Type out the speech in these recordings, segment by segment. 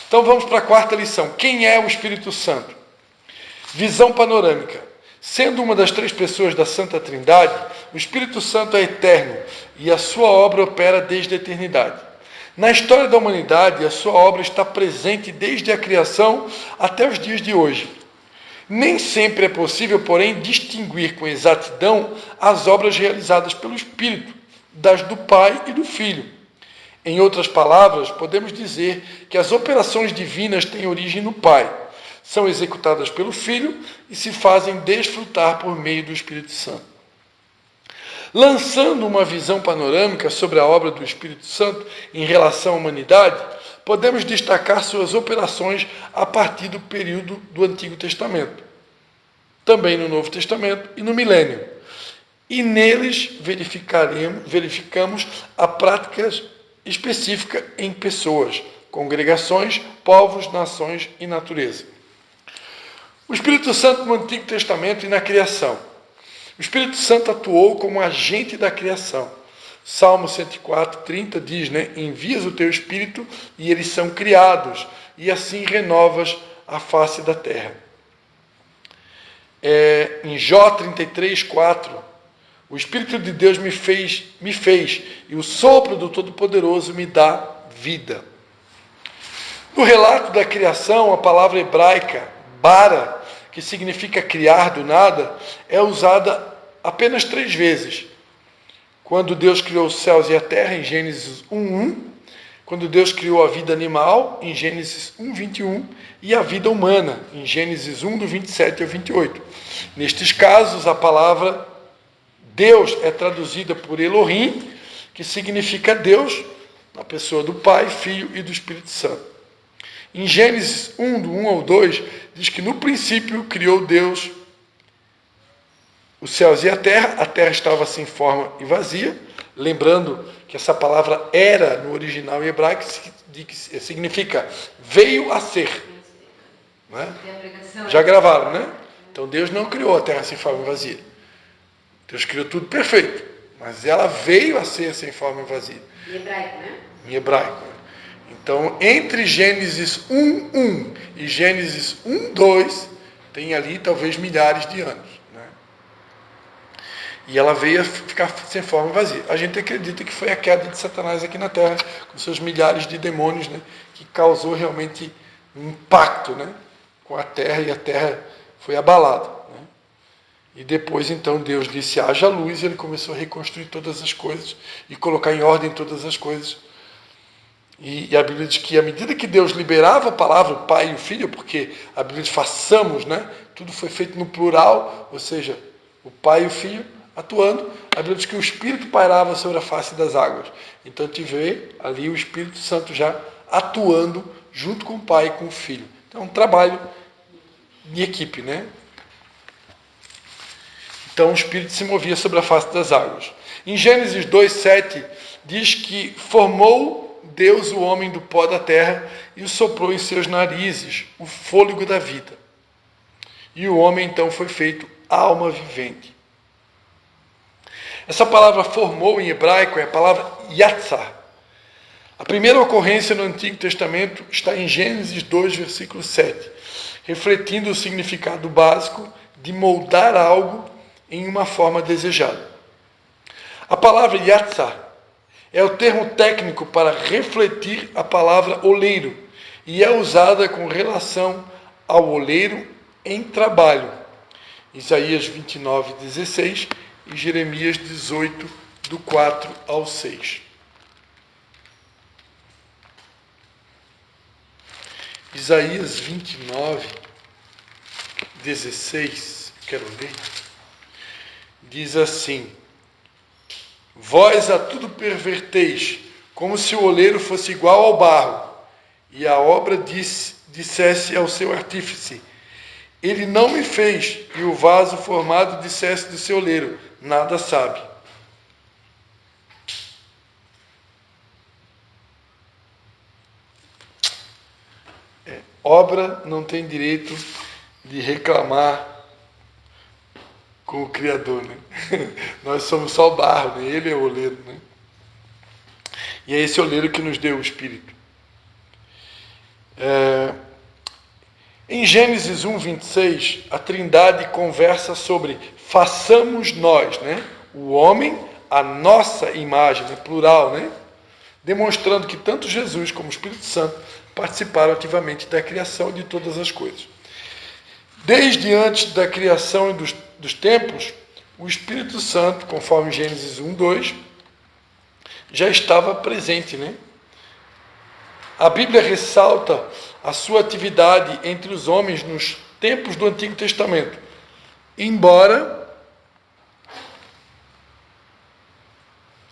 Então vamos para a quarta lição. Quem é o Espírito Santo? Visão panorâmica. Sendo uma das três pessoas da Santa Trindade, o Espírito Santo é eterno e a sua obra opera desde a eternidade. Na história da humanidade, a sua obra está presente desde a criação até os dias de hoje. Nem sempre é possível, porém, distinguir com exatidão as obras realizadas pelo Espírito, das do Pai e do Filho. Em outras palavras, podemos dizer que as operações divinas têm origem no Pai, são executadas pelo Filho e se fazem desfrutar por meio do Espírito Santo. Lançando uma visão panorâmica sobre a obra do Espírito Santo em relação à humanidade, podemos destacar suas operações a partir do período do Antigo Testamento, também no Novo Testamento e no Milênio. E neles verificamos a prática específica em pessoas, congregações, povos, nações e natureza. O Espírito Santo no Antigo Testamento e na criação. O Espírito Santo atuou como agente da criação. Salmo 104, 30 diz, envias o teu Espírito e eles são criados, e assim renovas a face da terra. Em Jó 33, 4, o Espírito de Deus me fez, e o sopro do Todo-Poderoso me dá vida. No relato da criação, a palavra hebraica, bara, que significa criar do nada, é usada apenas 3 vezes. Quando Deus criou os céus e a terra, em Gênesis 1:1, quando Deus criou a vida animal, em Gênesis 1:21, e a vida humana, em Gênesis 1, do 27 ao 28. Nestes casos, a palavra Deus é traduzida por Elohim, que significa Deus, na pessoa do Pai, Filho e do Espírito Santo. Em Gênesis 1, do 1 ao 2, diz que no princípio criou Deus os céus e a terra estava sem forma e vazia, lembrando que essa palavra era, no original em hebraico, significa veio a ser. Né? Já gravaram, né? Então Deus não criou a terra sem forma e vazia. Deus criou tudo perfeito, mas ela veio a ser sem forma e vazia. Em hebraico, né? Em hebraico. Então, entre Gênesis 1:1 e Gênesis 1:2, tem ali talvez milhares de anos. Né? E ela veio a ficar sem forma e vazia. A gente acredita que foi a queda de Satanás aqui na Terra, com seus milhares de demônios, né? Que causou realmente um impacto, né? Com a Terra, e a Terra foi abalada. Né? E depois, então, Deus disse, haja luz, e ele começou a reconstruir todas as coisas e colocar em ordem todas as coisas. E a Bíblia diz que à medida que Deus liberava a palavra, o Pai e o Filho, porque a Bíblia diz façamos, né? Tudo foi feito no plural, ou seja, o Pai e o Filho atuando. A Bíblia diz que o Espírito pairava sobre a face das águas. Então a gente vê ali o Espírito Santo já atuando junto com o Pai e com o Filho. Então é um trabalho de equipe, né? Então o Espírito se movia sobre a face das águas. Em Gênesis 2:7 diz que formou Deus o homem do pó da terra e o soprou em seus narizes o fôlego da vida. E o homem então foi feito alma vivente. Essa palavra formou em hebraico é a palavra yatsar. A primeira ocorrência no Antigo Testamento está em Gênesis 2, versículo 7, refletindo o significado básico de moldar algo em uma forma desejada. A palavra yatsar é o termo técnico para refletir a palavra oleiro e é usada com relação ao oleiro em trabalho. Isaías 29:16 e Jeremias 18, do 4 ao 6. Isaías 29:16, quero ler, diz assim: vós a tudo perverteis, como se o oleiro fosse igual ao barro, e a obra dissesse ao seu artífice, ele não me fez, e o vaso formado dissesse do seu oleiro, nada sabe. Obra não tem direito de reclamar com o Criador, né? Nós somos só o barro, né? Ele é o oleiro, né? E é esse oleiro que nos deu o Espírito. Em Gênesis 1, 26, a Trindade conversa sobre façamos nós, né? O homem, a nossa imagem, né? Plural, né? Demonstrando que tanto Jesus como o Espírito Santo participaram ativamente da criação de todas as coisas. Desde antes da criação e dos tempos, o Espírito Santo, conforme Gênesis 1, 2, já estava presente, né? A Bíblia ressalta a sua atividade entre os homens nos tempos do Antigo Testamento, embora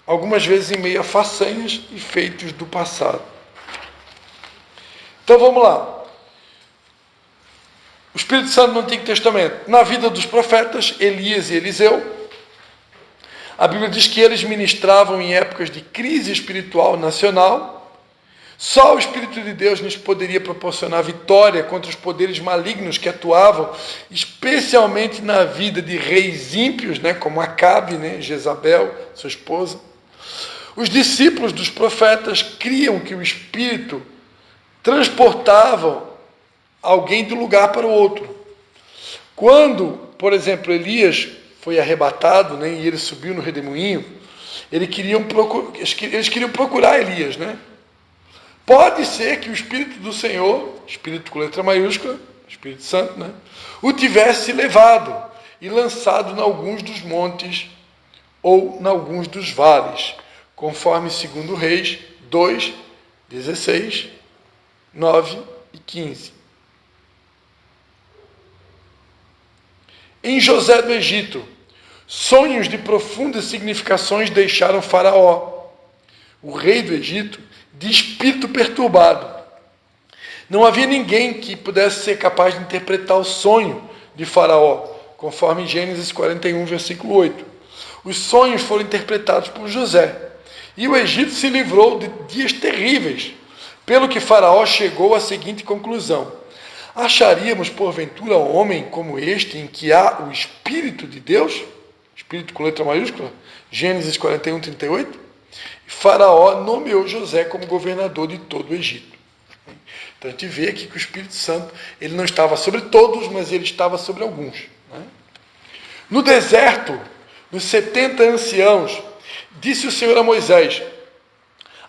algumas vezes em meio a façanhas e feitos do passado. Então vamos lá. O Espírito Santo no Antigo Testamento, na vida dos profetas Elias e Eliseu, a Bíblia diz que eles ministravam em épocas de crise espiritual nacional. Só o Espírito de Deus nos poderia proporcionar vitória contra os poderes malignos que atuavam, especialmente na vida de reis ímpios, né, como Acabe, né, Jezabel, sua esposa. Os discípulos dos profetas criam que o Espírito transportava alguém de um lugar para o outro. Quando, por exemplo, Elias foi arrebatado, né, e ele subiu no redemoinho, eles queriam procurar Elias, né? Pode ser que o Espírito do Senhor, Espírito com letra maiúscula, Espírito Santo, né, o tivesse levado e lançado em alguns dos montes ou em alguns dos vales, conforme 2 Reis 2, 16, 9 e 15. Em José do Egito, sonhos de profundas significações deixaram Faraó, o rei do Egito, de espírito perturbado. Não havia ninguém que pudesse ser capaz de interpretar o sonho de Faraó, conforme Gênesis 41, versículo 8. Os sonhos foram interpretados por José, e o Egito se livrou de dias terríveis, pelo que Faraó chegou à seguinte conclusão: acharíamos porventura um homem como este, em que há o Espírito de Deus? Espírito com letra maiúscula? Gênesis 41, 38. Faraó nomeou José como governador de todo o Egito. Então a gente vê aqui que o Espírito Santo, ele não estava sobre todos, mas ele estava sobre alguns, né? No deserto, nos 70 anciãos, disse o Senhor a Moisés: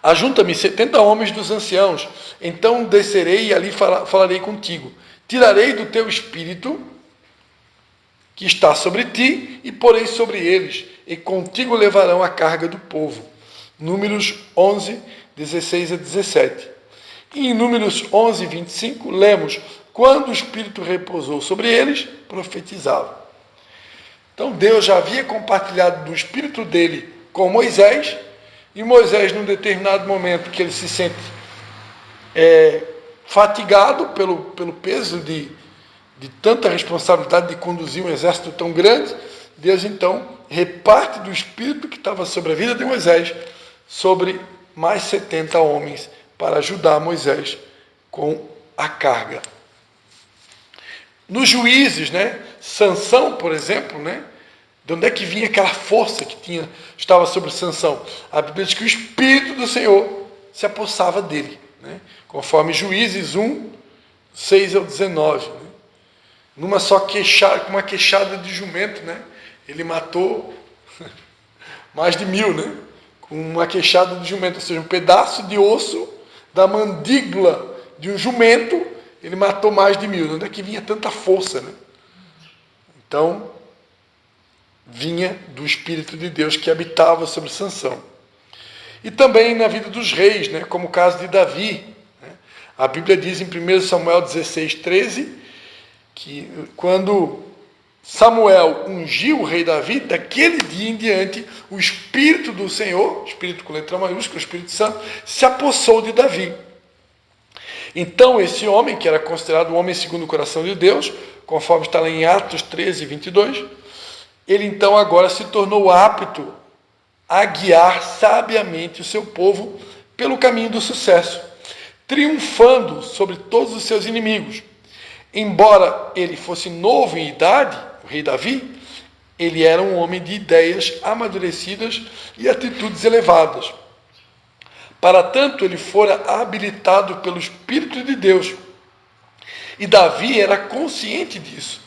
ajunta-me 70 homens dos anciãos, então descerei e ali falarei contigo. Tirarei do teu espírito que está sobre ti e porei sobre eles, e contigo levarão a carga do povo. Números 11, 16 a 17. E em Números 11, 25, lemos: quando o Espírito repousou sobre eles, profetizavam. Então Deus já havia compartilhado do Espírito dele com Moisés, e Moisés, num determinado momento que ele se sente fatigado pelo peso de tanta responsabilidade de conduzir um exército tão grande, Deus então reparte do Espírito que estava sobre a vida de Moisés sobre mais 70 homens para ajudar Moisés com a carga. Nos Juízes, né, Sansão, por exemplo, né, de onde é que vinha aquela força que estava sobre Sansão? A Bíblia diz que o Espírito do Senhor se apossava dele, né, conforme Juízes 1, 6 ao 19. Né, numa só queixada, com uma queixada de jumento, né, ele matou mais de 1000, né? Com uma queixada de jumento, ou seja, um pedaço de osso da mandíbula de um jumento, ele matou mais de 1000. Onde é que vinha tanta força, né? Então, vinha do Espírito de Deus que habitava sobre Sansão. E também na vida dos reis, né? Como o caso de Davi, né? A Bíblia diz em 1 Samuel 16, 13, que quando Samuel ungiu o rei Davi, daquele dia em diante, o Espírito do Senhor, Espírito com letra maiúscula, o Espírito Santo, se apossou de Davi. Então, esse homem, que era considerado um homem segundo o coração de Deus, conforme está lá em Atos 13, 22, ele então agora se tornou apto a guiar sabiamente o seu povo pelo caminho do sucesso, triunfando sobre todos os seus inimigos. Embora ele fosse novo em idade, o rei Davi, ele era um homem de ideias amadurecidas e atitudes elevadas. Para tanto, ele fora habilitado pelo Espírito de Deus E Davi era consciente disso.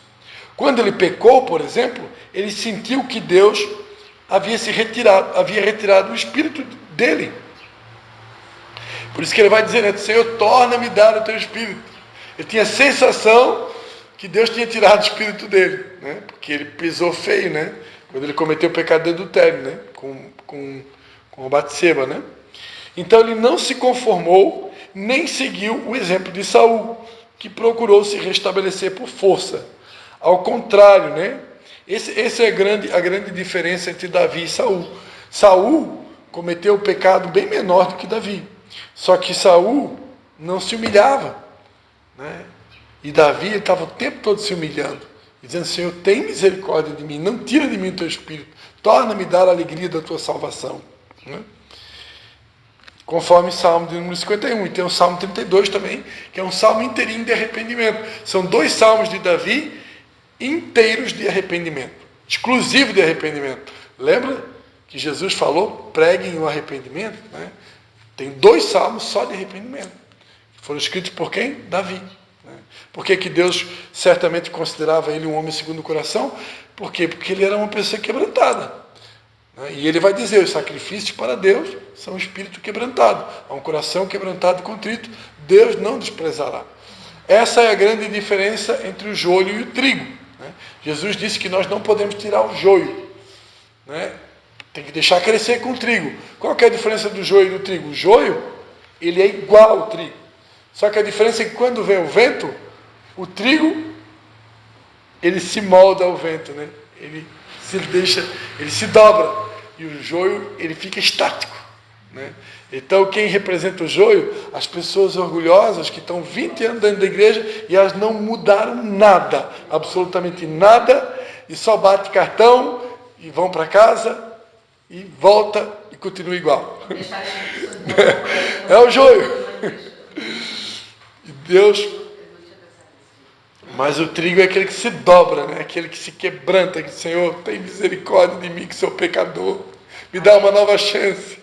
Quando ele pecou, por exemplo, ele sentiu que Deus havia retirado o espírito dele. Por isso que ele vai dizer, né, Senhor, torna-me dar o teu espírito. Ele tinha a sensação que Deus tinha tirado o espírito dele, né? Porque ele pisou feio, né? Quando ele cometeu o pecado de adultério, né? Com Batseba, né? Então ele não se conformou, nem seguiu o exemplo de Saul, que procurou se restabelecer por força. Ao contrário, né? Essa é a grande diferença entre Davi e Saul. Saul cometeu um pecado bem menor do que Davi. Só que Saul não se humilhava, né? E Davi estava o tempo todo se humilhando, dizendo, Senhor, tem misericórdia de mim, não tira de mim o teu espírito, torna-me dar a alegria da tua salvação, né? Conforme o Salmo de número 51, e tem o Salmo 32 também, que é um salmo inteirinho de arrependimento. São 2 salmos de Davi inteiros de arrependimento, exclusivo de arrependimento. Lembra que Jesus falou, preguem o arrependimento, né? Tem 2 salmos só de arrependimento, que foram escritos por quem? Davi. Por que Deus certamente considerava ele um homem segundo o coração? Por quê? Porque ele era uma pessoa quebrantada. E ele vai dizer, os sacrifícios para Deus são um espírito quebrantado. A um coração quebrantado e contrito, Deus não desprezará. Essa é a grande diferença entre o joio e o trigo. Jesus disse que nós não podemos tirar o joio, né? Tem que deixar crescer com o trigo. Qual que é a diferença do joio e do trigo? O joio, ele é igual ao trigo. Só que a diferença é que quando vem o vento, o trigo, ele se molda ao vento, né? Ele se dobra. E o joio, ele fica estático, né? Então, quem representa o joio? As pessoas orgulhosas que estão 20 anos dentro da igreja e elas não mudaram nada, absolutamente nada, e só bate cartão e vão para casa e volta e continua igual. É o joio. E Deus... Mas o trigo é aquele que se dobra, né? Aquele que se quebranta, que o Senhor tem misericórdia de mim, que sou pecador, me dá uma nova chance.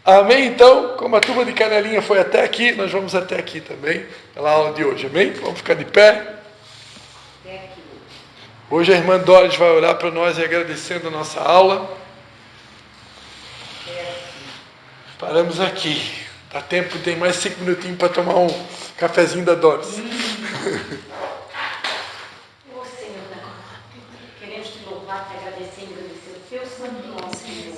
Amém? Então, como a turma de Canelinha foi até aqui, nós vamos até aqui também, pela aula de hoje, amém? Vamos ficar de pé. Hoje a irmã Doris vai orar para nós e agradecendo a nossa aula. Paramos aqui. Dá tempo, tem mais 5 minutinhos para tomar um cafezinho da Doris. Senhor, queremos te louvar, te agradecer e agradecer o teu santo nome, Senhor.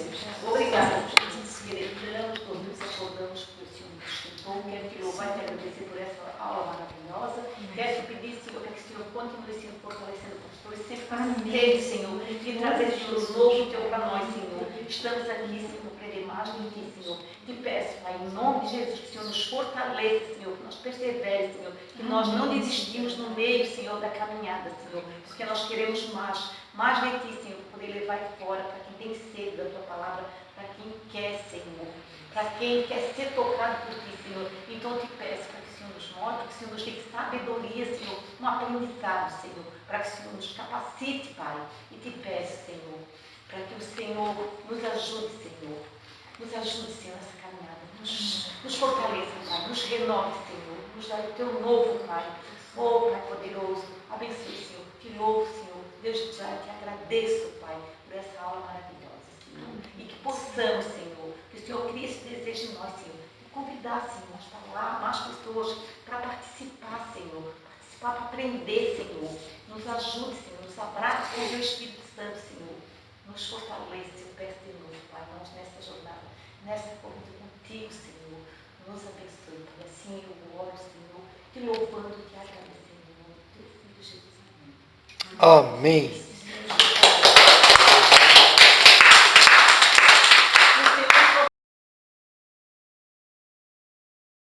Obrigada, Jesus, que lembramos quando nos acordamos que o Senhor nos sustentou. Quero te louvar e te agradecer por essa aula maravilhosa. Quero te pedir, Senhor, para que o Senhor continue, Senhor, fortalecendo os pastores, sempre fazendo, Senhor, e trazer, Senhor, o novo teu para nós, Senhor. Estamos aqui, Senhor, para aprender mais de ti, Senhor. Te peço, Pai, em nome de Jesus, que o Senhor nos fortaleça, Senhor, que nós perseveremos, Senhor, que nós não desistimos no meio, Senhor, da caminhada, Senhor, porque nós queremos mais de ti, Senhor, para poder levar fora para quem tem sede da tua palavra, para quem quer, Senhor, para quem quer ser tocado por ti, Senhor. Então te peço para que o Senhor nos mostre, que o Senhor nos dê sabedoria, Senhor, um aprendizado, Senhor, para que o Senhor nos capacite, Pai, e te peço, Senhor, para que o Senhor nos ajude, Senhor. Nos ajude, Senhor, nessa caminhada. Nos fortaleça, Pai. Nos renove, Senhor. Nos dá o teu novo, Pai. Oh, Pai poderoso. Abençoe, Senhor. Te louvo, Senhor. Deus te agradeço, Pai, por essa aula maravilhosa, Senhor. E que possamos, Senhor, que o Senhor crie esse desejo em nós, Senhor. De convidar, Senhor, a falar mais pessoas para participar, Senhor. Participar para aprender, Senhor. Nos ajude, Senhor. Nos abrace com o teu Espírito Santo, Senhor. Nos fortaleça, eu peço de novo, Pai, nós nessa jornada, nessa corrida contigo, Senhor, nos abençoe, Pai, assim eu oro, Senhor, te louvando, te agradecendo, em nome do teu Filho Jesus, amém. Amém.